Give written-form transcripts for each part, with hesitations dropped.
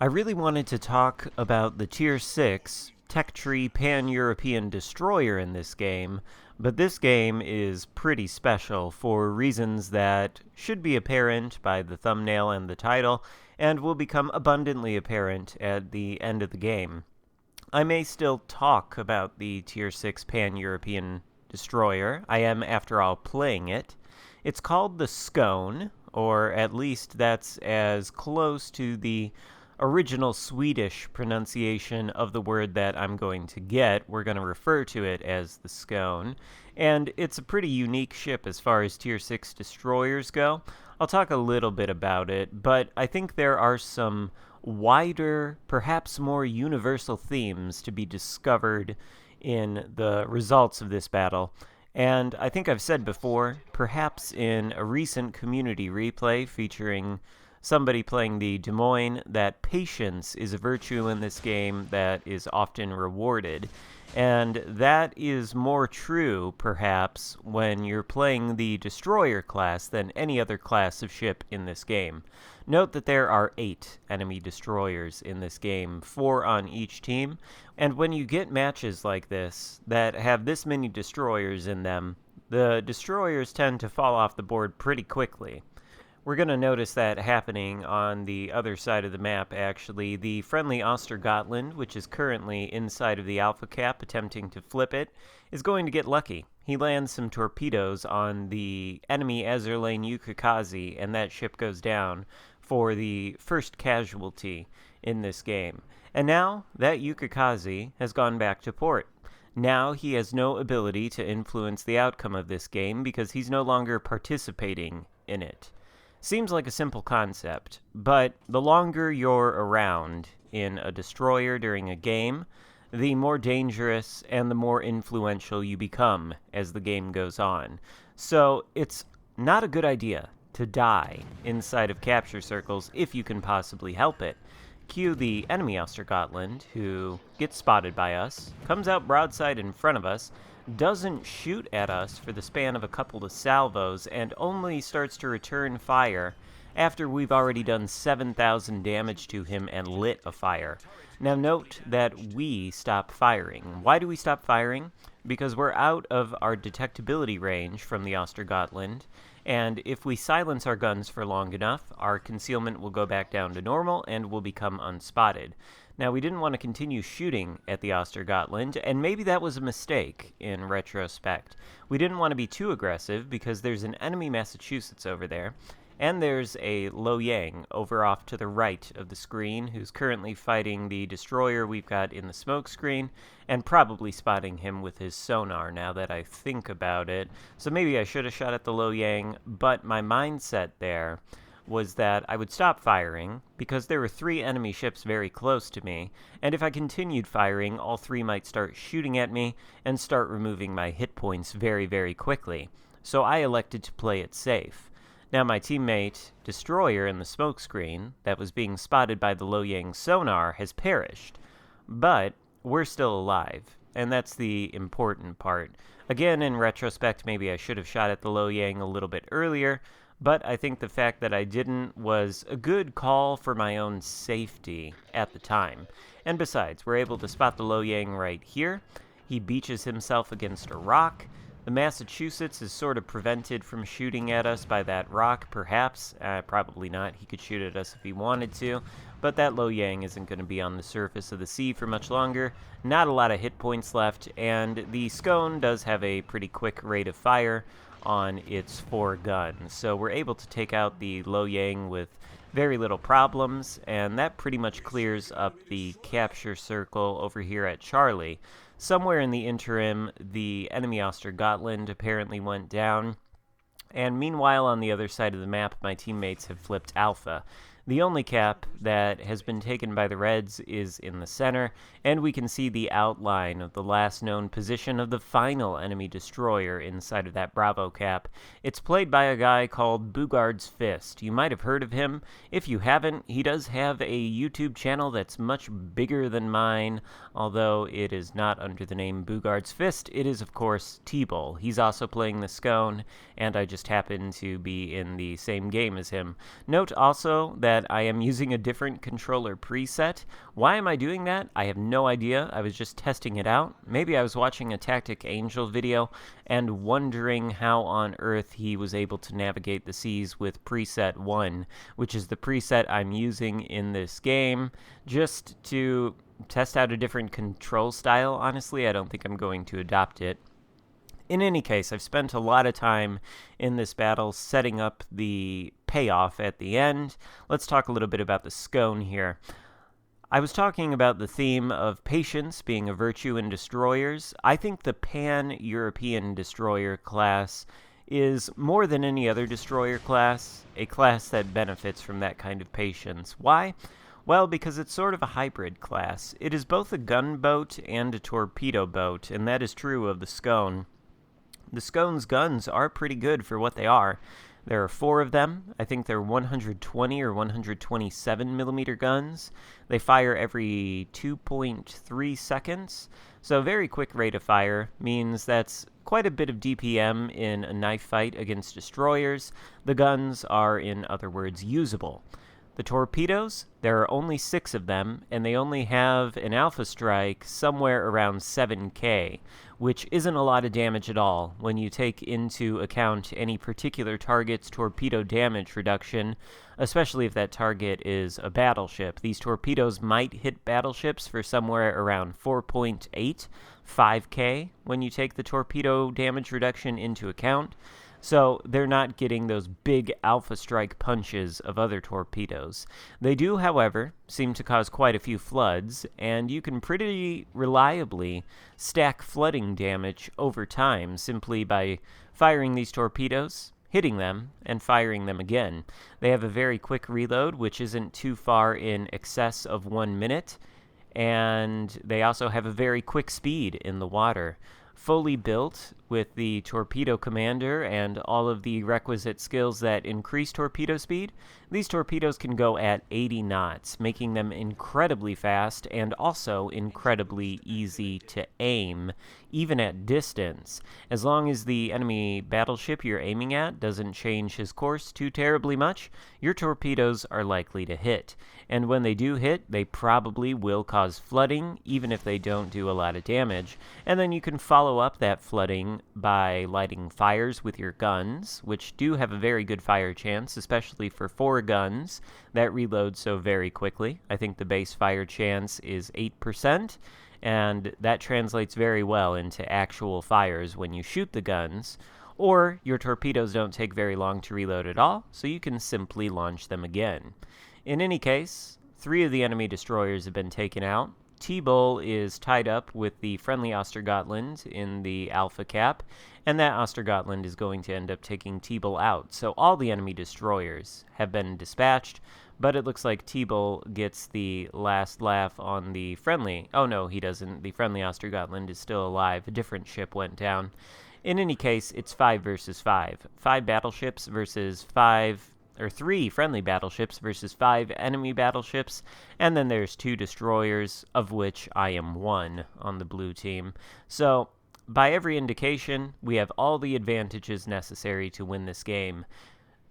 I really wanted to talk about the Tier 6 Tech Tree Pan-European Destroyer in this game, but this game is pretty special for reasons that should be apparent by the thumbnail and the title, and will become abundantly apparent at the end of the game. I may still talk about the Tier 6 Pan-European Destroyer. I am, after all, playing it. It's called the Skane, or at least that's as close to the original Swedish pronunciation of the word that I'm going to get. We're going to refer to it as the Skane, and it's a pretty unique ship as far as Tier 6 destroyers go. I'll talk a little bit about it, but I think there are some wider, perhaps more universal themes to be discovered in the results of this battle. And I think I've said before, perhaps in a recent community replay featuring somebody playing the Des Moines, that patience is a virtue in this game that is often rewarded. And that is more true, perhaps, when you're playing the Destroyer class than any other class of ship in this game. Note that there are 8 enemy destroyers in this game, 4 on each team, and when you get matches like this that have this many destroyers in them, the destroyers tend to fall off the board pretty quickly. We're going to notice that happening on the other side of the map, actually. The friendly Ostergotland, which is currently inside of the Alpha Cap attempting to flip it, is going to get lucky. He lands some torpedoes on the enemy Azerlane Yukikaze, and that ship goes down for the first casualty in this game. And now, that Yukikaze has gone back to port. Now he has no ability to influence the outcome of this game because he's no longer participating in it. Seems like a simple concept, but the longer you're around in a destroyer during a game, the more dangerous and the more influential you become as the game goes on. So it's not a good idea to die inside of capture circles if you can possibly help it. Cue the enemy Ostergotland, who gets spotted by us, comes out broadside in front of us, doesn't shoot at us for the span of a couple of salvos, and only starts to return fire after we've already done 7,000 damage to him and lit a fire. Now note that we stop firing. Why do we stop firing? Because we're out of our detectability range from the Ostergotland, and if we silence our guns for long enough, our concealment will go back down to normal and will become unspotted. Now, we didn't want to continue shooting at the Ostergotland, and maybe that was a mistake in retrospect. We didn't want to be too aggressive because there's an enemy Massachusetts over there, and there's a Lo Yang over off to the right of the screen who's currently fighting the destroyer we've got in the smoke screen, and probably spotting him with his sonar now that I think about it. So maybe I should have shot at the Lo Yang, but my mindset there was that I would stop firing because there were 3 enemy ships very close to me, and if I continued firing, all 3 might start shooting at me and start removing my hit points very, very quickly. So I elected to play it safe. Now my teammate, Destroyer in the smoke screen, that was being spotted by the Lo Yang sonar, has perished. But we're still alive, and that's the important part. Again, in retrospect, maybe I should have shot at the Lo Yang a little bit earlier, but I think the fact that I didn't was a good call for my own safety at the time. And besides, we're able to spot the Lo Yang right here. He beaches himself against a rock. The Massachusetts is sort of prevented from shooting at us by that rock, perhaps. Probably not. He could shoot at us if he wanted to. But that Lo Yang isn't going to be on the surface of the sea for much longer. Not a lot of hit points left, and the Skane does have a pretty quick rate of fire on its 4 guns. So we're able to take out the Lo Yang with very little problems, and that pretty much clears up the capture circle over here at Charlie. Somewhere in the interim, the enemy Ostergotland apparently went down, and meanwhile on the other side of the map, my teammates have flipped Alpha. The only cap that has been taken by the Reds is in the center, and we can see the outline of the last known position of the final enemy destroyer inside of that Bravo cap. It's played by a guy called Bugard's Fist. You might have heard of him. If you haven't, he does have a YouTube channel that's much bigger than mine, although it is not under the name Bugard's Fist. It is, of course, T-Bull. He's also playing the Skane, and I just happen to be in the same game as him. Note also that that I am using a different controller preset. Why am I doing that? I have no idea. I was just testing it out. Maybe I was watching a Tactic Angel video and wondering how on earth he was able to navigate the seas with preset 1, which is the preset I'm using in this game, just to test out a different control style. Honestly, I don't think I'm going to adopt it. In any case, I've spent a lot of time in this battle setting up the payoff at the end. Let's talk a little bit about the Skane here. I was talking about the theme of patience being a virtue in destroyers. I think the Pan-European destroyer class is, more than any other destroyer class, a class that benefits from that kind of patience. Why? Well, because it's sort of a hybrid class. It is both a gunboat and a torpedo boat, and that is true of the Skane. The Skane's guns are pretty good for what they are. There are 4 of them. I think they're 120 or 127 millimeter guns. They fire every 2.3 seconds, so a very quick rate of fire means that's quite a bit of DPM in a knife fight against destroyers. The guns are, in other words, usable. The torpedoes, there are only 6 of them, and they only have an alpha strike somewhere around 7k, which isn't a lot of damage at all when you take into account any particular target's torpedo damage reduction, especially if that target is a battleship. These torpedoes might hit battleships for somewhere around 4.8, 5k when you take the torpedo damage reduction into account. So they're not getting those big alpha strike punches of other torpedoes. They do, however, seem to cause quite a few floods, and you can pretty reliably stack flooding damage over time simply by firing these torpedoes, hitting them, and firing them again. They have a very quick reload, which isn't too far in excess of 1 minute, and they also have a very quick speed in the water. Fully built with the torpedo commander and all of the requisite skills that increase torpedo speed, these torpedoes can go at 80 knots, making them incredibly fast and also incredibly easy to aim, even at distance. As long as the enemy battleship you're aiming at doesn't change his course too terribly much, your torpedoes are likely to hit. And when they do hit, they probably will cause flooding, even if they don't do a lot of damage. And then you can follow up that flooding by lighting fires with your guns, which do have a very good fire chance, especially for 4 guns that reload so very quickly. I think the base fire chance is 8%, and that translates very well into actual fires when you shoot the guns. Or your torpedoes don't take very long to reload at all, so you can simply launch them again. In any case, 3 of the enemy destroyers have been taken out. T-Bull is tied up with the friendly Ostergotland in the Alpha Cap, and that Ostergotland is going to end up taking T-Bull out. So all the enemy destroyers have been dispatched, but it looks like T-Bull gets the last laugh on the friendly. Oh no, he doesn't. The friendly Ostergotland is still alive. A different ship went down. In any case, it's 5 versus 5. 5 battleships versus 3 friendly battleships versus 5 enemy battleships, and then there's 2 destroyers, of which I am 1 on the blue team. So, by every indication, we have all the advantages necessary to win this game.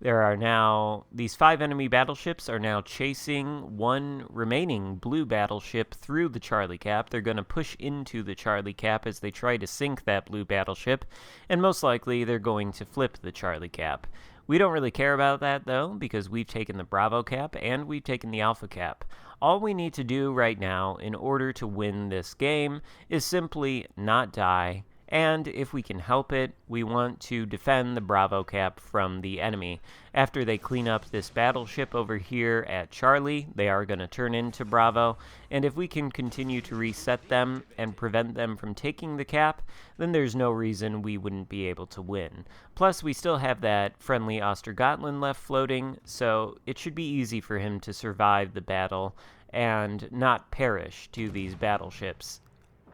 There are now, these 5 enemy battleships are now chasing 1 remaining blue battleship through the Charlie Cap. They're going to push into the Charlie Cap as they try to sink that blue battleship, and most likely they're going to flip the Charlie Cap. We don't really care about that, though, because we've taken the Bravo Cap and we've taken the Alpha Cap. All we need to do right now in order to win this game is simply not die, and if we can help it, we want to defend the Bravo Cap from the enemy. After they clean up this battleship over here at Charlie, they are going to turn into Bravo, and if we can continue to reset them and prevent them from taking the cap, then there's no reason we wouldn't be able to win. Plus, we still have that friendly Ostergotland left floating, so it should be easy for him to survive the battle and not perish to these battleships.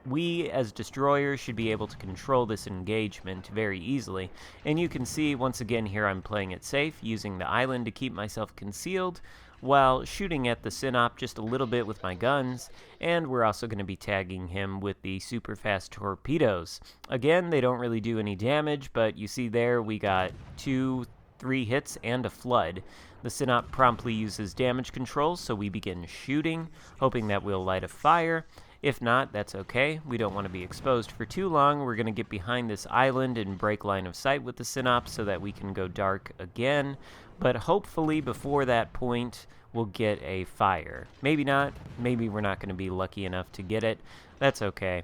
We, as destroyers, should be able to control this engagement very easily, and you can see, once again, here I'm playing it safe, using the island to keep myself concealed, while shooting at the Synop just a little bit with my guns, and we're also going to be tagging him with the super fast torpedoes. Again, they don't really do any damage, but you see there we got 2-3 hits and a flood. The Synop promptly uses damage control, so we begin shooting, hoping that we'll light a fire. If not, that's okay. We don't want to be exposed for too long. We're going to get behind this island and break line of sight with the Synop so that we can go dark again. But hopefully before that point, we'll get a fire. Maybe not. Maybe we're not going to be lucky enough to get it. That's okay.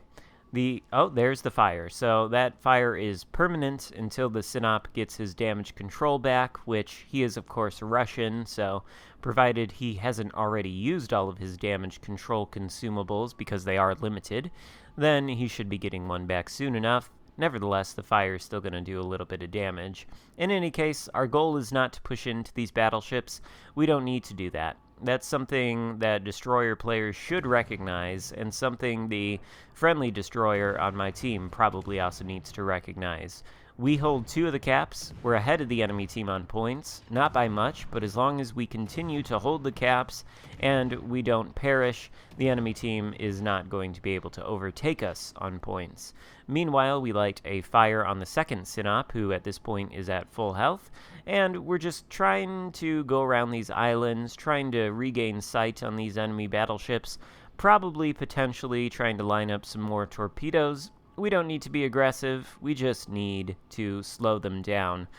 Oh, there's the fire. So that fire is permanent until the Synop gets his damage control back, which he is, of course, Russian, so provided he hasn't already used all of his damage control consumables, because they are limited, then he should be getting one back soon enough. Nevertheless, the fire is still going to do a little bit of damage. In any case, our goal is not to push into these battleships. We don't need to do that. That's something that destroyer players should recognize, and something the friendly destroyer on my team probably also needs to recognize. We hold 2 of the caps. We're ahead of the enemy team on points, not by much, but as long as we continue to hold the caps and we don't perish, the enemy team is not going to be able to overtake us on points. Meanwhile, we light a fire on the second Synop, who at this point is at full health, and we're just trying to go around these islands, trying to regain sight on these enemy battleships, probably potentially trying to line up some more torpedoes. We don't need to be aggressive, we just need to slow them down.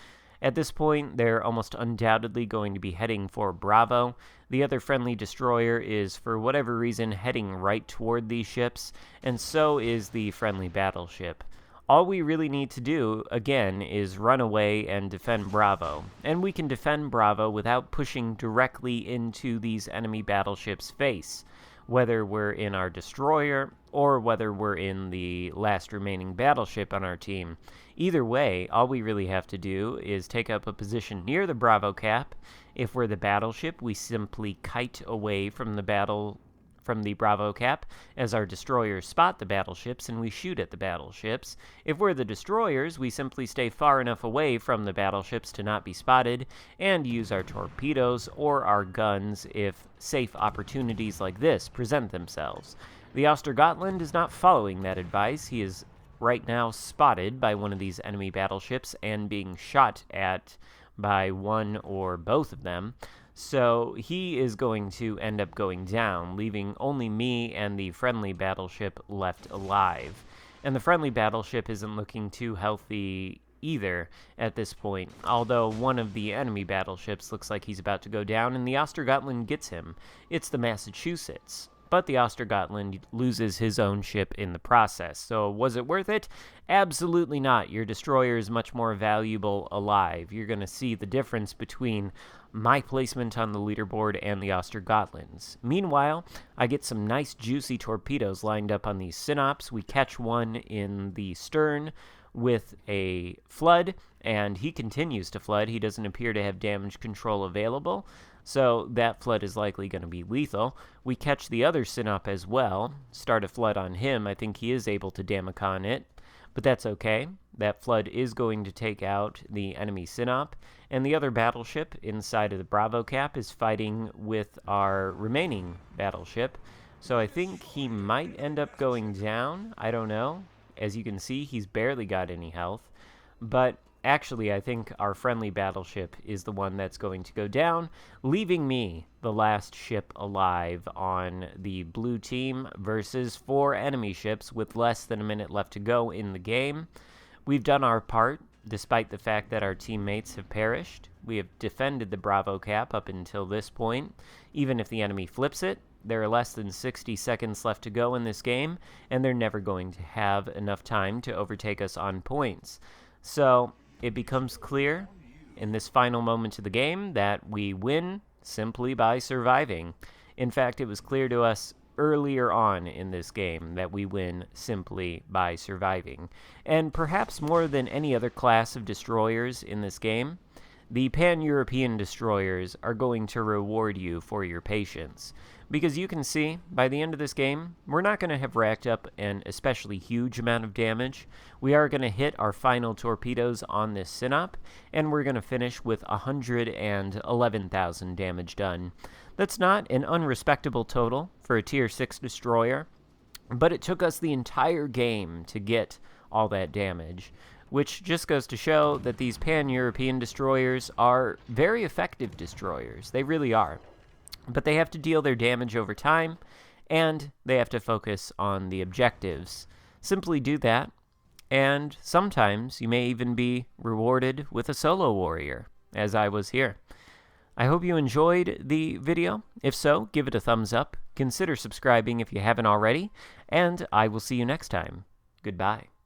At this point, they're almost undoubtedly going to be heading for Bravo. The other friendly destroyer is, for whatever reason, heading right toward these ships, and so is the friendly battleship. All we really need to do, again, is run away and defend Bravo. And we can defend Bravo without pushing directly into these enemy battleships' face, whether we're in our destroyer or whether we're in the last remaining battleship on our team. Either way, all we really have to do is take up a position near the Bravo cap. If we're the battleship, we simply kite away from the Bravo cap as our destroyers spot the battleships and we shoot at the battleships. If we're the destroyers, we simply stay far enough away from the battleships to not be spotted and use our torpedoes or our guns if safe opportunities like this present themselves. The Östergötland is not following that advice. He is right now spotted by one of these enemy battleships and being shot at by one or both of them. So he is going to end up going down, leaving only me and the friendly battleship left alive. And the friendly battleship isn't looking too healthy either at this point, although one of the enemy battleships looks like he's about to go down, and the Östergötland gets him. It's the Massachusetts. But the Östergötland loses his own ship in the process. So was it worth it? Absolutely not. Your destroyer is much more valuable alive. You're going to see the difference between my placement on the leaderboard and the Östergötland's. Meanwhile, I get some nice juicy torpedoes lined up on these Synops. We catch one in the stern with a flood, and he continues to flood. He doesn't appear to have damage control available, so that flood is likely going to be lethal. We catch the other Synop as well, start a flood on him. I think he is able to Damacon it, but that's okay. That flood is going to take out the enemy Synop, and the other battleship inside of the Bravo cap is fighting with our remaining battleship, so I think he might end up going down. I don't know. As you can see, he's barely got any health, but actually, I think our friendly battleship is the one that's going to go down, leaving me the last ship alive on the blue team versus 4 enemy ships with less than a minute left to go in the game. We've done our part, despite the fact that our teammates have perished. We have defended the Bravo cap up until this point. Even if the enemy flips it, there are less than 60 seconds left to go in this game, and they're never going to have enough time to overtake us on points. So it becomes clear in this final moment of the game that we win simply by surviving. In fact, it was clear to us earlier on in this game that we win simply by surviving. And perhaps more than any other class of destroyers in this game, the Pan-European destroyers are going to reward you for your patience. Because you can see, by the end of this game, we're not going to have racked up an especially huge amount of damage. We are going to hit our final torpedoes on this Synop, and we're going to finish with 111,000 damage done. That's not an unrespectable total for a Tier 6 destroyer, but it took us the entire game to get all that damage. which just goes to show that these Pan-European destroyers are very effective destroyers. They really are. But they have to deal their damage over time, and they have to focus on the objectives. Simply do that, and sometimes you may even be rewarded with a solo warrior, as I was here. I hope you enjoyed the video. If so, give it a thumbs up, consider subscribing if you haven't already, and I will see you next time. Goodbye.